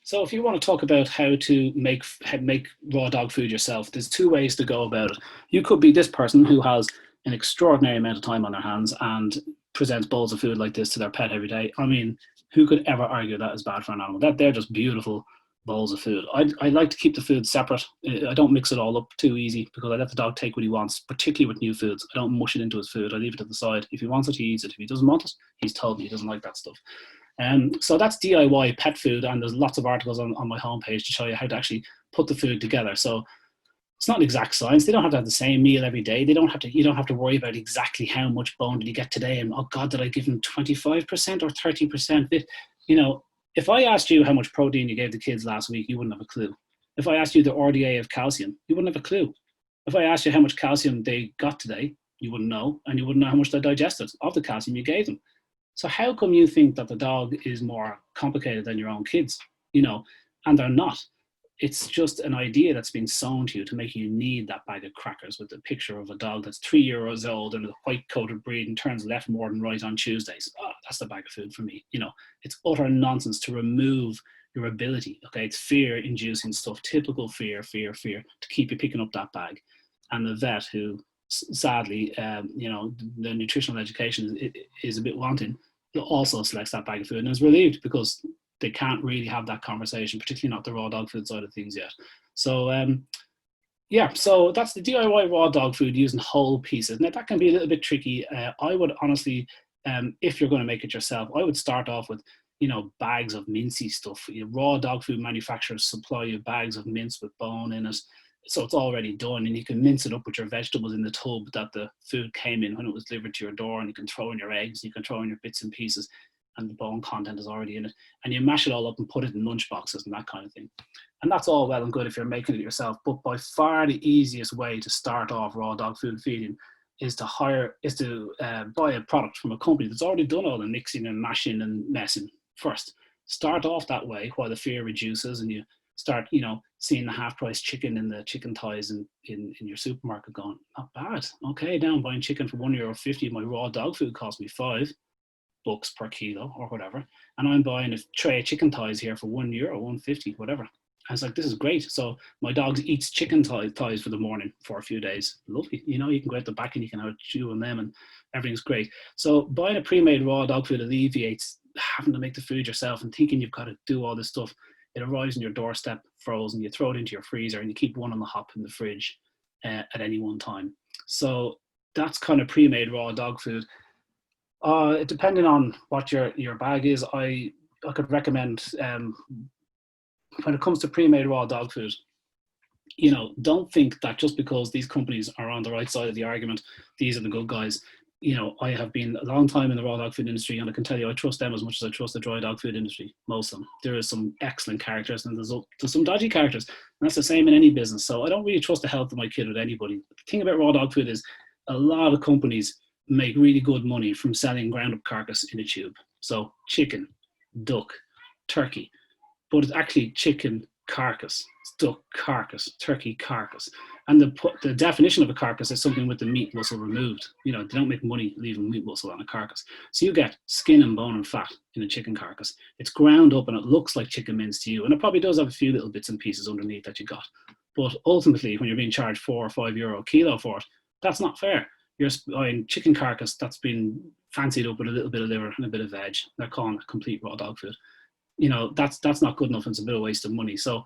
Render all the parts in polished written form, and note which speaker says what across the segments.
Speaker 1: So if you want to talk about how to make raw dog food yourself, there's two ways to go about it. You could be this person who has an extraordinary amount of time on their hands and presents bowls of food like this to their pet every day. I mean, who could ever argue that is bad for an animal? That they're just beautiful bowls of food. I like to keep the food separate. I don't mix it all up too easy because I let the dog take what he wants, particularly with new foods. I don't mush it into his food. I leave it to the side. If he wants it, he eats it. If he doesn't want it, he's told me he doesn't like that stuff. So that's DIY pet food, and there's lots of articles on my homepage to show you how to actually put the food together. So it's not exact science. They don't have to have the same meal every day. They don't have to. You don't have to worry about exactly how much bone did he get today, and oh God, did I give him 25% or 30%? You know, if I asked you how much protein you gave the kids last week, you wouldn't have a clue. If I asked you the RDA of calcium, you wouldn't have a clue. If I asked you how much calcium they got today, you wouldn't know, and you wouldn't know how much they digested of the calcium you gave them. So how come you think that the dog is more complicated than your own kids? You know, and they're not. It's just an idea that's been sown to you to make you need that bag of crackers with the picture of a dog that's 3 years old and a white coated breed and turns left more than right on Tuesdays. Oh, that's the bag of food for me. You know, it's utter nonsense to remove your ability. Okay, it's fear inducing stuff, typical fear, to keep you picking up that bag. And the vet who sadly, you know, the nutritional education is a bit wanting, also selects that bag of food and is relieved because they can't really have that conversation, particularly not the raw dog food side of things yet. So yeah, so that's the DIY raw dog food using whole pieces. Now that can be a little bit tricky. I would honestly, if you're going to make it yourself, I would start off with, you know, bags of mincy stuff. Raw dog food manufacturers supply you bags of mince with bone in it. So it's already done, and you can mince it up with your vegetables in the tub that the food came in when it was delivered to your door, and you can throw in your eggs, you can throw in your bits and pieces, and the bone content is already in it. And you mash it all up and put it in lunch boxes and that kind of thing. And that's all well and good if you're making it yourself, but by far the easiest way to start off raw dog food feeding is to buy a product from a company that's already done all the mixing and mashing and messing first. Start off that way while the fear reduces and you start, you know, seeing the half-price chicken in the chicken thighs in your supermarket going, not bad. Okay, now I'm buying chicken for €1.50. My raw dog food cost me $5 per kilo or whatever. And I'm buying a tray of chicken thighs here for €1, 1.50, whatever. I was like, this is great. So my dog eats chicken thighs for the morning for a few days. Lovely. You know, you can go out the back and you can have a chew on them and everything's great. So buying a pre-made raw dog food alleviates having to make the food yourself and thinking you've got to do all this stuff. It arrives on your doorstep frozen, you throw it into your freezer and you keep one on the hop in the fridge at any one time. So that's kind of pre-made raw dog food. Depending on what your bag is, I could recommend when it comes to pre-made raw dog food, you know, don't think that just because these companies are on the right side of the argument, these are the good guys. You know, I have been a long time in the raw dog food industry, and I can tell you I trust them as much as I trust the dry dog food industry, most of them. There is some excellent characters and there's some dodgy characters, and that's the same in any business. So I don't really trust the health of my kid with anybody. The thing about raw dog food is a lot of companies make really good money from selling ground up carcass in a tube. So chicken, duck, turkey, but it's actually chicken carcass, duck carcass, turkey carcass. And the definition of a carcass is something with the meat muscle removed. You know, they don't make money leaving meat muscle on a carcass. So you get skin and bone and fat in a chicken carcass. It's ground up and it looks like chicken mince to you. And it probably does have a few little bits and pieces underneath that you got. But ultimately, when you're being charged €4 or €5 a kilo for it, that's not fair. You're buying chicken carcass that's been fancied up with a little bit of liver and a bit of veg. They're calling it complete raw dog food. You know, that's not good enough and it's a bit of a waste of money. So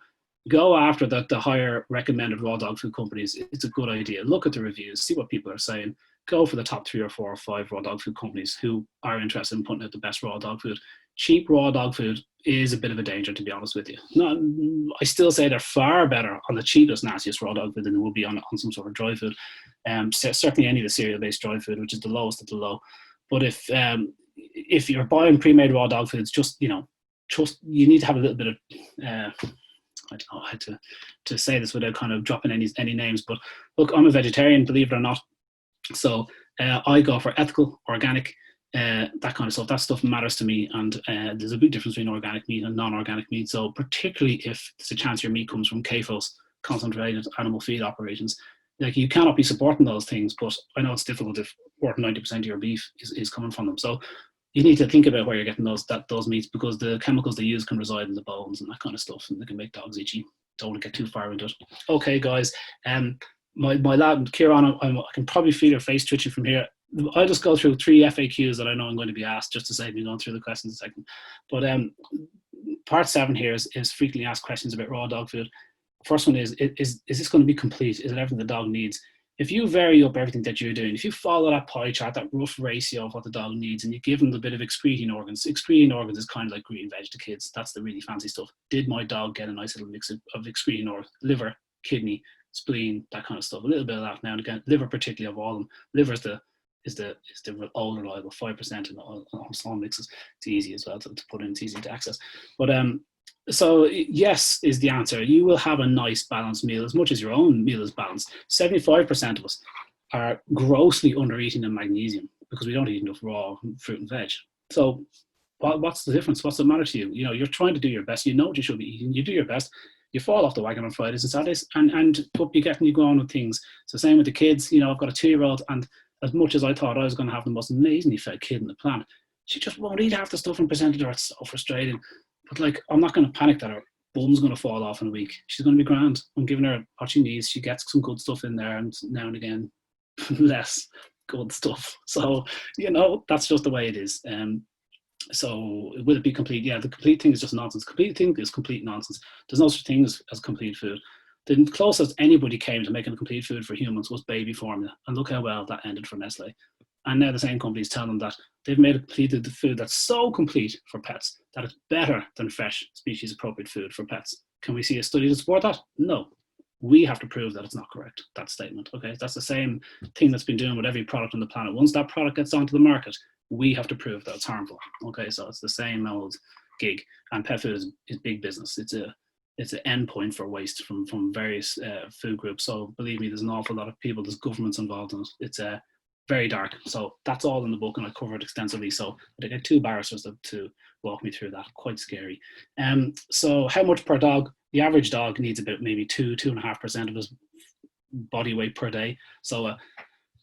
Speaker 1: go after the higher recommended raw dog food companies. It's a good idea. Look at the reviews, see what people are saying. Go for the top 3 or 4 or 5 raw dog food companies who are interested in putting out the best raw dog food. Cheap raw dog food is a bit of a danger, to be honest with you. I still say they're far better on the cheapest, nastiest raw dog food than they will be on some sort of dry food. Certainly any of the cereal-based dry food, which is the lowest of the low. But if you're buying pre-made raw dog foods, just, you know, you need to have a little bit of I don't know how to say this without kind of dropping any names, but look, I'm a vegetarian, believe it or not. So I go for ethical, organic, that kind of stuff. That stuff matters to me, and there's a big difference between organic meat and non-organic meat. So particularly if there's a chance your meat comes from CAFOs, concentrated animal feed operations, like you cannot be supporting those things. But I know it's difficult if more than 90% of your beef is coming from them. So you need to think about where you're getting those meats, because the chemicals they use can reside in the bones and that kind of stuff, and they can make dogs itchy. Don't want to get too far into it. Okay, guys. My lad Kieran, I can probably feel your face twitching from here. I'll just go through 3 FAQs that I know I'm going to be asked, just to save me going through the questions in a second. But part 7 here is frequently asked questions about raw dog food. First one is this going to be complete? Is it everything the dog needs? If you vary up everything that you're doing, if you follow that pie chart, that rough ratio of what the dog needs, and you give them the bit of excreting organs is kind of like green veg to kids. That's the really fancy stuff. Did my dog get a nice little mix of excreting organs? Liver, kidney, spleen, that kind of stuff. A little bit of that now and again. Liver, particularly, of all of them. Liver is the old reliable 5% in almost all mixes. It's easy as well to put in. It's easy to access. But so yes is the answer. You will have a nice balanced meal, as much as your own meal is balanced. 75% of us are grossly under eating in magnesium because we don't eat enough raw fruit and veg. So what's the difference? What's the matter to you? You know, you're trying to do your best. You know what you should be eating. You do your best. You fall off the wagon on Fridays and Saturdays, and put you getting you going with things. So same with the kids. You know, I've got a 2-year-old, and as much as I thought I was going to have the most amazingly fed kid in the planet, she just won't eat half the stuff I'm presented to her. It's so frustrating. But like, I'm not going to panic that her bum's going to fall off in a week. She's going to be grand. I'm giving her what she needs. She gets some good stuff in there, and now and again, less good stuff. So, you know, that's just the way it is. So will it be complete? Yeah, the complete thing is just nonsense. Complete thing is complete nonsense. There's no such thing as complete food. The closest anybody came to making a complete food for humans was baby formula. And look how well that ended for Nestle. And now the same companies tell them that they've made a completed food that's so complete for pets that it's better than fresh species appropriate food for pets. Can we see a study to support that? No. We have to prove that it's not correct, that statement. Okay, that's the same thing that's been doing with every product on the planet. Once that product gets onto the market, we have to prove that it's harmful. Okay, so it's the same old gig. And pet food is big business. It's an endpoint for waste from various food groups. So believe me, there's an awful lot of people, there's governments involved in it. It's very dark. So that's all in the book, and I cover it extensively. So I get 2 barristers to walk me through that. Quite scary. So how much per dog? The average dog needs about maybe 2.5% of his body weight per day. So a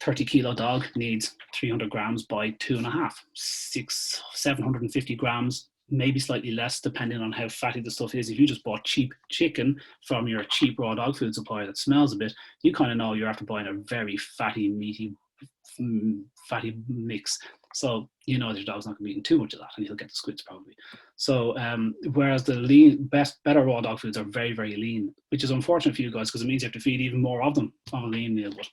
Speaker 1: 30-kilo dog needs 300 grams by 2.5, 750 grams, maybe slightly less, depending on how fatty the stuff is. If you just bought cheap chicken from your cheap raw dog food supplier that smells a bit, you kind of know you're after buying a very fatty, meaty, fatty mix. So you know your dog's not going to be eating too much of that, and he'll get the squids probably. So whereas the better raw dog foods are very, very lean, which is unfortunate for you guys because it means you have to feed even more of them on a lean meal. But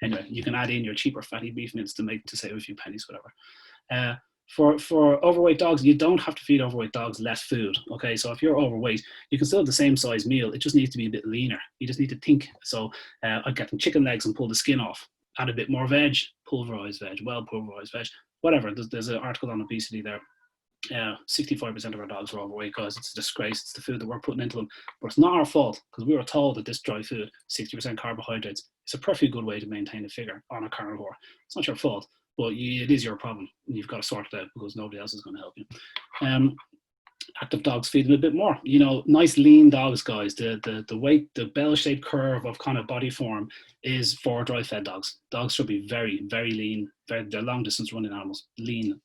Speaker 1: anyway, you can add in your cheaper fatty beef mince to save a few pennies, whatever. For overweight dogs, you don't have to feed overweight dogs less food. Okay, so if you're overweight, you can still have the same size meal. It just needs to be a bit leaner. You just need to think. So I'd get them chicken legs and pull the skin off. Add a bit more veg, pulverized veg, well-pulverized veg, whatever. There's an article on obesity there. 65% of our dogs are overweight, guys. It's a disgrace. It's the food that we're putting into them. But it's not our fault, because we were told that this dry food, 60% carbohydrates, it's a perfectly good way to maintain a figure on a carnivore. It's not your fault, but it is your problem. And you've got to sort it out because nobody else is going to help you. Active dogs feed them a bit more. You know, nice lean dogs, guys. The weight, the bell-shaped curve of kind of body form is for dry-fed dogs. Dogs should be very, very lean. They're long-distance running animals. Lean,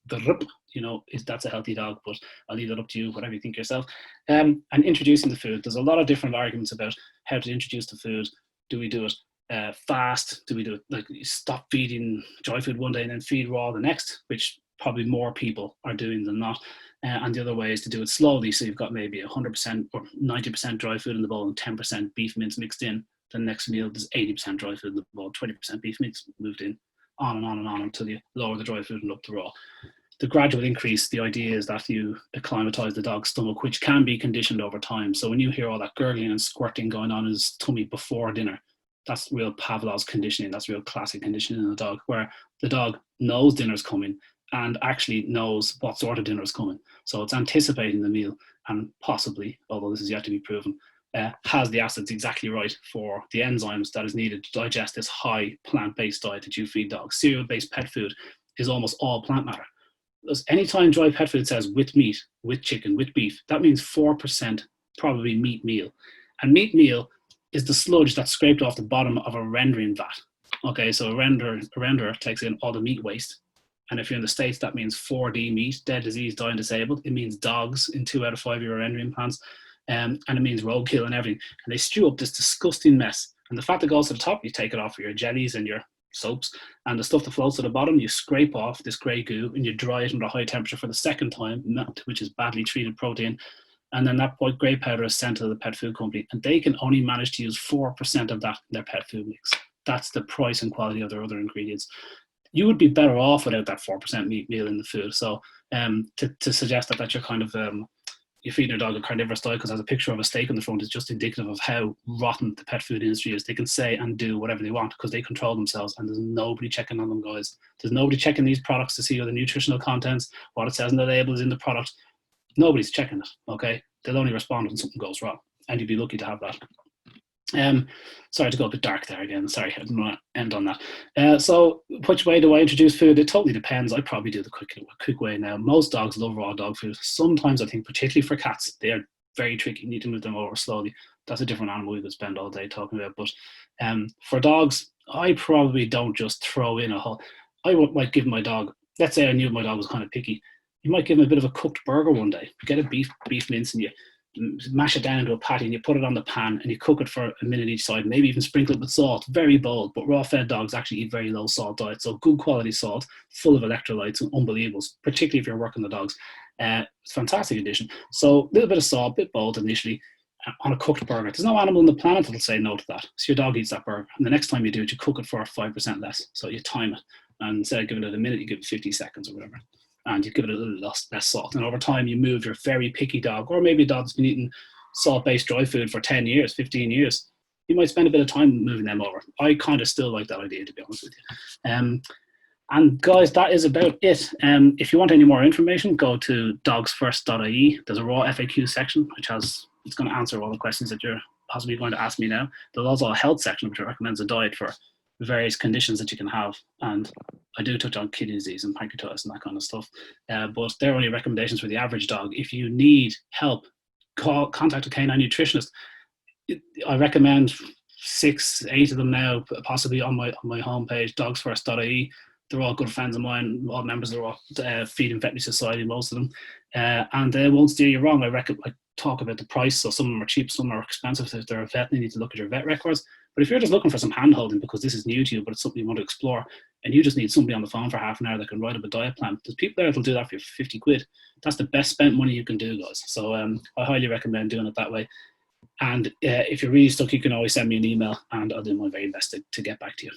Speaker 1: you know, that's a healthy dog. But I'll leave that up to you, whatever you think yourself. And introducing the food. There's a lot of different arguments about how to introduce the food. Do we do it fast? Do we do it like stop feeding dry food one day and then feed raw the next, which probably more people are doing than not. And the other way is to do it slowly. So you've got maybe 100% or 90% dry food in the bowl and 10% beef mince mixed in. The next meal, there's 80% dry food in the bowl, 20% beef mince moved in, on and on and on until you lower the dry food and up the raw. The gradual increase, the idea is that you acclimatize the dog's stomach, which can be conditioned over time. So when you hear all that gurgling and squirting going on in his tummy before dinner, that's real Pavlov's conditioning. That's real classic conditioning in the dog, where the dog knows dinner's coming and actually knows what sort of dinner is coming. So it's anticipating the meal and possibly, although this is yet to be proven, has the acids exactly right for the enzymes that is needed to digest this high plant-based diet that you feed dogs. Cereal-based pet food is almost all plant matter. Anytime dry pet food says with meat, with chicken, with beef, that means 4% probably meat meal. And meat meal is the sludge that's scraped off the bottom of a rendering vat. Okay, so a renderer takes in all the meat waste, And if you're in the States, that means 4D meat, dead, diseased, dying, disabled. It means dogs in 2 out of 5 of your rendering plants. And it means roadkill and everything. And they stew up this disgusting mess. And the fat that goes to the top, you take it off for your jellies and your soaps. And the stuff that floats to the bottom, you scrape off this grey goo and you dry it under high temperature for the second time, which is badly treated protein. And then that white grey powder is sent to the pet food company. And they can only manage to use 4% of that in their pet food mix. That's the price and quality of their other ingredients. You would be better off without that 4% meat meal in the food. So to suggest that you're kind of you're feeding your dog a carnivorous diet because it has a picture of a steak on the front is just indicative of how rotten the pet food industry is. They can say and do whatever they want because they control themselves, and there's nobody checking on them, guys. There's nobody checking these products to see what the nutritional contents, what it says on the label is in the product. Nobody's checking it, okay? They'll only respond when something goes wrong, and you'd be lucky to have that. Sorry to go a bit dark there again. Sorry, I didn't want to end on that. So which way do I introduce food? It totally depends. I probably do the quick way now. Most dogs love raw dog food. Sometimes I think, particularly for cats, they are very tricky. You need to move them over slowly. That's a different animal we could spend all day talking about. But for dogs, I probably don't just throw in a whole. I might give my dog, let's say I knew my dog was kind of picky, you might give him a bit of a cooked burger one day. Get a beef mince and you mash it down into a patty and you put it on the pan and you cook it for a minute each side, maybe even sprinkle it with salt. Very bold, but raw fed dogs actually eat very low salt diets, so good quality salt, full of electrolytes and unbelievable, particularly if you're working the dogs. It's a fantastic addition. So a little bit of salt, a bit bold initially on a cooked burger. There's no animal on the planet that'll say no to that. So your dog eats that burger, and the next time you do it, you cook it for 5% less. So you time it, and instead of giving it a minute, you give it 50 seconds or whatever. And you give it a little less salt. And over time, you move your very picky dog, or maybe a dog that's been eating salt-based dry food for 10 years, 15 years. You might spend a bit of time moving them over. I kind of still like that idea, to be honest with you. And guys, that is about it. If you want any more information, go to dogsfirst.ie. There's a raw FAQ section, it's going to answer all the questions that you're possibly going to ask me now. There's also a health section, which recommends a diet for various conditions that you can have, and I do touch on kidney disease and pancreatitis and that kind of stuff, but they're only recommendations for the average dog. If you need help, contact a canine nutritionist. I recommend 6, 8 of them now, possibly on my homepage, dogsfirst.ie. They're all good friends of mine, all members of the Feed and Veterinary Society, most of them, and they won't steer you wrong. I talk about the price, so some of them are cheap, some are expensive. If they're a vet, you need to look at your vet records. But if you're just looking for some hand-holding because this is new to you, but it's something you want to explore, and you just need somebody on the phone for half an hour that can write up a diet plan, there's people there that'll do that for you for 50 quid. That's the best spent money you can do, guys. So I highly recommend doing it that way. And if you're really stuck, you can always send me an email and I'll do my very best to get back to you.